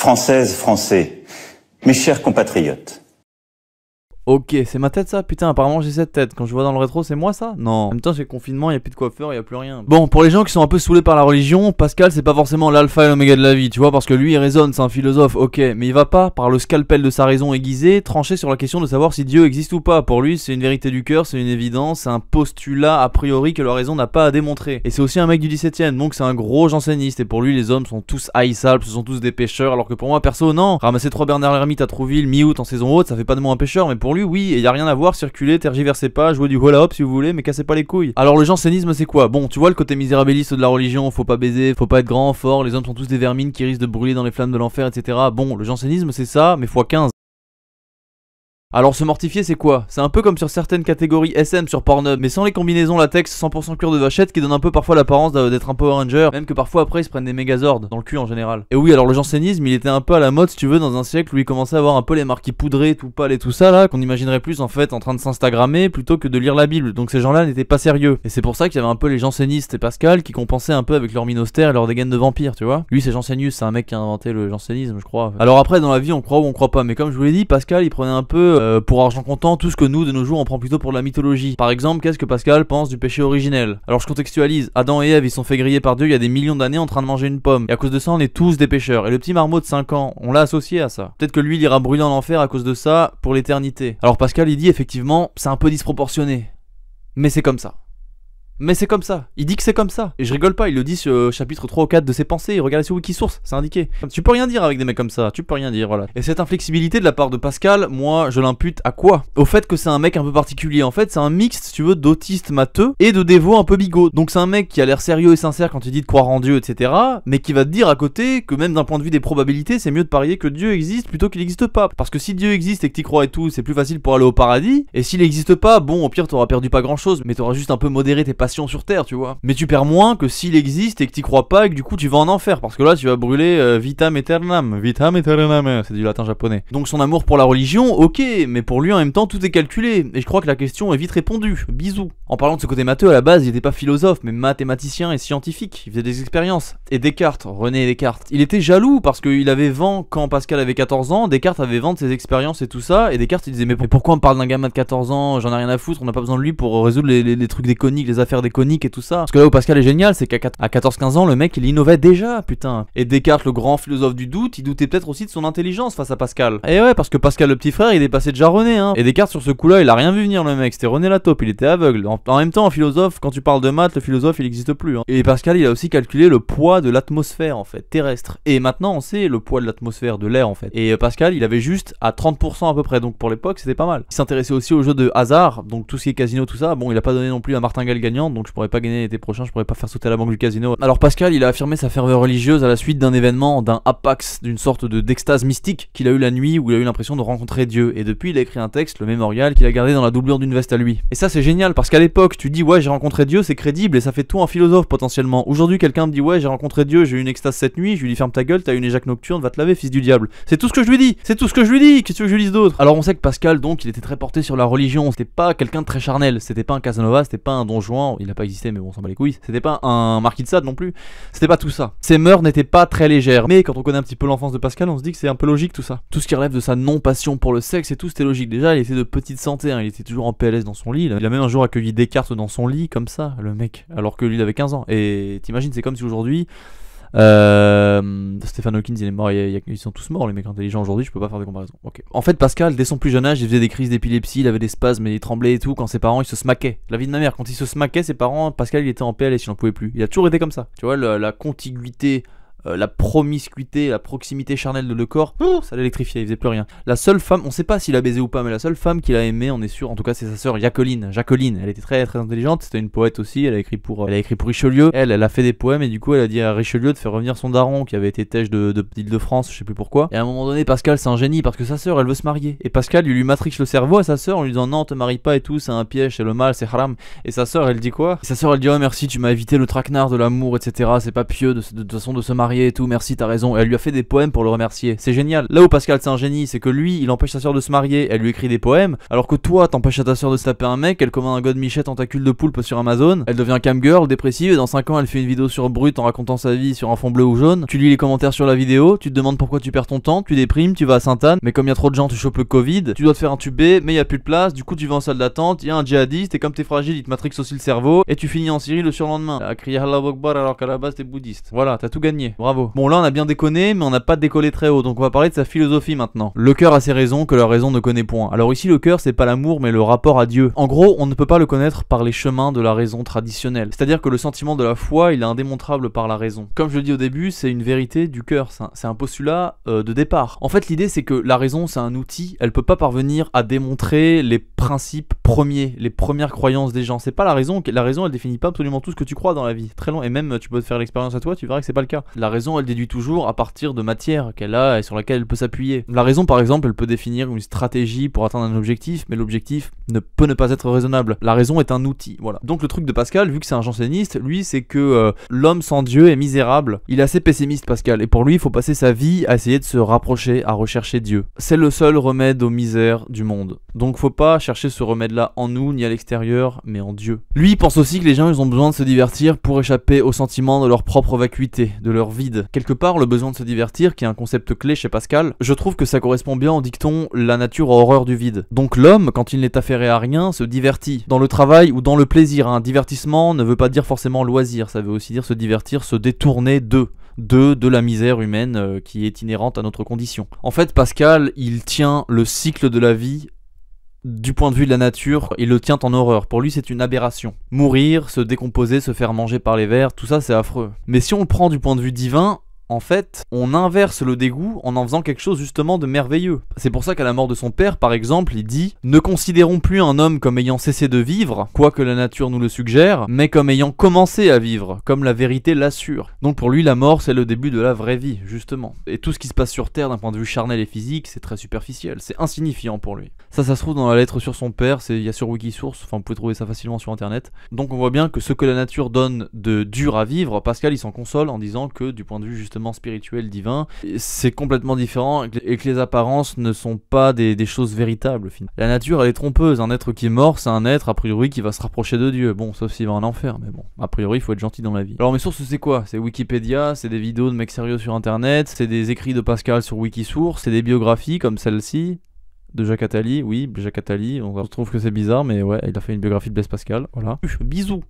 Françaises, Français, mes chers compatriotes. Ok, c'est ma tête ça? Putain, apparemment j'ai cette tête. Quand je vois dans le rétro, c'est moi ça? Non. En même temps, c'est le confinement, y'a plus de coiffeur, y'a plus rien. Bon, pour les gens qui sont un peu saoulés par la religion, Pascal c'est pas forcément l'alpha et l'oméga de la vie, tu vois, parce que lui il raisonne, c'est un philosophe, ok, mais il va pas, par le scalpel de sa raison aiguisée, trancher sur la question de savoir si Dieu existe ou pas. Pour lui, c'est une vérité du cœur, c'est une évidence, c'est un postulat a priori que la raison n'a pas à démontrer. Et c'est aussi un mec du 17ème, donc c'est un gros janséniste, et pour lui les hommes sont tous haïssables, ce sont tous des pêcheurs, alors que pour moi perso, non. Ramasser 3 Bernard l'ermite à Trouville, mi-août en saison haute, ça fait pas de moi un pêcheur, mais pour lui, oui, et y a rien à voir, circuler, tergiversez pas, jouer du voilà hop si vous voulez, mais cassez pas les couilles. Alors le jansénisme c'est quoi? Bon, tu vois le côté misérabiliste de la religion, faut pas baiser, faut pas être grand, fort, les hommes sont tous des vermines qui risquent de brûler dans les flammes de l'enfer, etc. Bon, le jansénisme c'est ça, mais x15. Alors se mortifier c'est quoi? C'est un peu comme sur certaines catégories SM sur Pornhub, mais sans les combinaisons latex 100% cuir de vachette qui donnent un peu parfois l'apparence d'être un Power Ranger, même que parfois après ils se prennent des mégazords dans le cul en général. Et oui, alors le jansénisme il était un peu à la mode si tu veux dans un siècle où il commençait à avoir un peu les marquis poudrés, tout pâle et tout ça là, qu'on imaginerait plus en fait en train de s'instagrammer plutôt que de lire la Bible, donc ces gens-là n'étaient pas sérieux. Et c'est pour ça qu'il y avait un peu les jansénistes et Pascal qui compensaient un peu avec leur minostère et leur dégaine de vampire, tu vois. Lui c'est Jansénius, c'est un mec qui a inventé le jansénisme je crois. Alors après dans la vie on croit ou on croit pas, mais comme je vous l'ai dit, Pascal il prenait un peu pour argent comptant tout ce que nous de nos jours on prend plutôt pour de la mythologie. Par exemple, qu'est-ce que Pascal pense du péché originel? Alors je contextualise, Adam et Ève ils sont fait griller par Dieu il y a des millions d'années en train de manger une pomme, et à cause de ça on est tous des pécheurs, et le petit marmot de 5 ans, on l'a associé à ça. Peut-être que lui il ira brûler en enfer à cause de ça pour l'éternité. Alors Pascal il dit effectivement c'est un peu disproportionné, mais c'est comme ça. Mais c'est comme ça, il dit que c'est comme ça. Et je rigole pas, il le dit sur chapitre 3 ou 4 de ses pensées, regardez sur Wikisource, c'est indiqué. Tu peux rien dire avec des mecs comme ça, tu peux rien dire, voilà. Et cette inflexibilité de la part de Pascal, moi je l'impute à quoi? Au fait que c'est un mec un peu particulier, en fait c'est un mix, si tu veux, d'autiste matheux et de dévot un peu bigot. Donc c'est un mec qui a l'air sérieux et sincère quand il dit de croire en Dieu, etc. Mais qui va te dire à côté que même d'un point de vue des probabilités, c'est mieux de parier que Dieu existe plutôt qu'il n'existe pas. Parce que si Dieu existe et que t'y crois et tout, c'est plus facile pour aller au paradis. Et s'il n'existe pas, bon au pire t'auras perdu pas grand chose, mais t'auras juste un peu modéré tes passions sur terre, tu vois. Mais tu perds moins que s'il existe et que t'y crois pas et que du coup tu vas en enfer, parce que là tu vas brûler vitam aeternam, c'est du latin japonais. Donc son amour pour la religion, ok, mais pour lui en même temps tout est calculé, et je crois que la question est vite répondue, bisous. En parlant de ce côté matheux, à la base il était pas philosophe, mais mathématicien et scientifique, il faisait des expériences. Et Descartes, René Descartes, il était jaloux parce qu'il avait vent quand Pascal avait 14 ans, Descartes avait vent de ses expériences et tout ça, et Descartes il disait mais pourquoi on parle d'un gamin de 14 ans, j'en ai rien à foutre, on n'a pas besoin de lui pour résoudre les trucs des coniques, les affaires des coniques et tout ça. Parce que là où Pascal est génial, c'est qu'à 14-15 ans, le mec il innovait déjà, putain. Et Descartes, le grand philosophe du doute, il doutait peut-être aussi de son intelligence face à Pascal. Et ouais, parce que Pascal, le petit frère, il est passé déjà René, hein. Et Descartes, sur ce coup-là, il a rien vu venir, le mec. C'était René la taupe, il était aveugle. En même temps, un philosophe, quand tu parles de maths, le philosophe il n'existe plus, hein. Et Pascal, il a aussi calculé le poids de l'atmosphère, en fait, terrestre. Et maintenant, on sait le poids de l'atmosphère, de l'air, en fait. Et Pascal, il avait juste à 30% à peu près. Donc pour l'époque, c'était pas mal. Il s'intéressait aussi aux jeux de hasard, donc tout ce qui est casino, tout ça. Bon, il a pas donné non plus à martingale gagnante, donc je pourrais pas gagner l'été prochain, je pourrais pas faire sauter à la banque du casino. Alors Pascal il a affirmé sa ferveur religieuse à la suite d'un événement, d'un apax, d'une sorte d'extase mystique qu'il a eu la nuit où il a eu l'impression de rencontrer Dieu, et depuis il a écrit un texte, le mémorial, qu'il a gardé dans la doublure d'une veste à lui. Et ça c'est génial parce qu'à l'époque tu dis ouais j'ai rencontré Dieu, c'est crédible et ça fait tout un philosophe potentiellement. Aujourd'hui quelqu'un me dit ouais j'ai rencontré Dieu, j'ai eu une extase cette nuit, je lui dis ferme ta gueule, t'as eu une éjac nocturne, va te laver fils du diable. C'est tout ce que je lui dis, c'est tout ce que je lui dis, qu'est-ce que je lui dise d'autre? Alors on sait que Pascal donc il était très porté sur la religion, c'était pas quelqu'un de très charnel, c'était pas un Casanova, c'était pas un Don Juan, il a pas existé mais bon on s'en bat les couilles, c'était pas un Marquis de Sade non plus, c'était pas tout ça. Ses mœurs n'étaient pas très légères, mais quand on connaît un petit peu l'enfance de Pascal, on se dit que c'est un peu logique tout ça. Tout ce qui relève de sa non-passion pour le sexe et tout, c'était logique. Déjà, il était de petite santé, hein. Il était toujours en PLS dans son lit. Il a même un jour accueilli Descartes dans son lit, comme ça, le mec, alors que lui il avait 15 ans. Et t'imagines, c'est comme si aujourd'hui. Stephen Hawking il est mort, ils sont tous morts les mecs intelligents aujourd'hui, je peux pas faire de comparaison. Okay. En fait Pascal dès son plus jeune âge il faisait des crises d'épilepsie, il avait des spasmes, il tremblait et tout quand ses parents ils se smaquaient. La vie de ma mère, quand ils se smaquaient ses parents, Pascal il était en PLS, il en pouvait plus. Il a toujours été comme ça. Tu vois la contiguïté, la promiscuité, la proximité charnelle de le corps, ça l'électrifiait, il faisait plus rien. La seule femme, on sait pas s'il a baisé ou pas, mais la seule femme qu'il a aimée, on est sûr, en tout cas c'est sa sœur Jacqueline. Jacqueline, elle était très très intelligente, c'était une poète aussi, elle a écrit pour Richelieu. Elle a fait des poèmes et du coup elle a dit à Richelieu de faire revenir son daron qui avait été têche d'Île-de-France, je sais plus pourquoi. Et à un moment donné Pascal c'est un génie parce que sa sœur elle veut se marier. Et Pascal il lui matrixe le cerveau à sa sœur en lui disant non te marie pas et tout, c'est un piège, c'est le mal, c'est haram. Et sa sœur elle dit quoi? Et sa sœur elle dit oh merci tu m'as évité le traquenard de l'amour etc, c'est pas pieux de toute façon de se marier marier et tout, merci, t'as raison. Et elle lui a fait des poèmes pour le remercier. C'est génial. Là où Pascal c'est un génie, c'est que lui, il empêche sa soeur de se marier, elle lui écrit des poèmes, alors que toi, t'empêches à ta soeur de se taper un mec, elle commande un god Michette tentacule de poulpe sur Amazon, elle devient camgirl, dépressive, et dans 5 ans, elle fait une vidéo sur Brut en racontant sa vie sur un fond bleu ou jaune. Tu lis les commentaires sur la vidéo, tu te demandes pourquoi tu perds ton temps, tu déprimes, tu vas à Sainte-Anne, mais comme il y a trop de gens, tu chopes le Covid, tu dois te faire intuber, mais il y a plus de place, du coup tu vas en salle d'attente, il y a un djihadiste, et comme t'es fragile, il te matrixe aussi le cerveau, et tu finis en Syrie le surlendemain, à crier Allahu Akbar alors qu'à la base t'es bouddhiste. Voilà, t'as tout gagné, bravo. Bon là on a bien déconné, mais on n'a pas décollé très haut, donc on va parler de sa philosophie maintenant. Le cœur a ses raisons que la raison ne connaît point. Alors ici le cœur c'est pas l'amour mais le rapport à Dieu. En gros, on ne peut pas le connaître par les chemins de la raison traditionnelle. C'est-à-dire que le sentiment de la foi, il est indémontrable par la raison. Comme je le dis au début, c'est une vérité du cœur, c'est un postulat de départ. En fait, l'idée c'est que la raison c'est un outil, elle peut pas parvenir à démontrer les principes premiers, les premières croyances des gens. C'est pas la raison elle définit pas absolument tout ce que tu crois dans la vie. Très long, et même tu peux te faire l'expérience à toi, tu verras que c'est pas le cas. La raison, elle déduit toujours à partir de matière qu'elle a et sur laquelle elle peut s'appuyer. La raison, par exemple, elle peut définir une stratégie pour atteindre un objectif, mais l'objectif ne peut ne pas être raisonnable. La raison est un outil, voilà. Donc le truc de Pascal, vu que c'est un janséniste, lui, c'est que l'homme sans Dieu est misérable. Il est assez pessimiste, Pascal, et pour lui, il faut passer sa vie à essayer de se rapprocher, à rechercher Dieu. C'est le seul remède aux misères du monde. Donc faut pas chercher ce remède-là en nous, ni à l'extérieur, mais en Dieu. Lui, il pense aussi que les gens, ils ont besoin de se divertir pour échapper au sentiment de leur propre vacuité, de leur vide. Quelque part, le besoin de se divertir, qui est un concept clé chez Pascal, je trouve que ça correspond bien au dicton « la nature a horreur du vide ». Donc l'homme, quand il n'est affairé à rien, se divertit. Dans le travail ou dans le plaisir, un divertissement ne veut pas dire forcément loisir, ça veut aussi dire se divertir, se détourner de la misère humaine qui est inhérente à notre condition. En fait, Pascal, il tient le cycle de la vie du point de vue de la nature, il le tient en horreur. Pour lui, c'est une aberration. Mourir, se décomposer, se faire manger par les vers, tout ça, c'est affreux. Mais si on le prend du point de vue divin, en fait, on inverse le dégoût en faisant quelque chose justement de merveilleux. C'est pour ça qu'à la mort de son père, par exemple, il dit « Ne considérons plus un homme comme ayant cessé de vivre, quoique la nature nous le suggère, mais comme ayant commencé à vivre, comme la vérité l'assure. » Donc pour lui, la mort, c'est le début de la vraie vie, justement. Et tout ce qui se passe sur Terre d'un point de vue charnel et physique, c'est très superficiel, c'est insignifiant pour lui. Ça se trouve dans la lettre sur son père, il y a sur Wikisource, enfin vous pouvez trouver ça facilement sur internet. Donc on voit bien que ce que la nature donne de dur à vivre, Pascal il s'en console en disant que du point de vue justement spirituel, divin, c'est complètement différent et que les apparences ne sont pas des choses véritables. La nature elle est trompeuse, un être qui est mort c'est un être a priori qui va se rapprocher de Dieu, bon sauf s'il va en enfer, mais bon, a priori il faut être gentil dans la vie. Alors mes sources c'est quoi? C'est Wikipédia, c'est des vidéos de mecs sérieux sur internet, c'est des écrits de Pascal sur Wikisource, c'est des biographies comme celle-ci de Jacques Attali, oui, Jacques Attali, on trouve que c'est bizarre mais ouais, il a fait une biographie de Blaise Pascal, voilà. Bisous.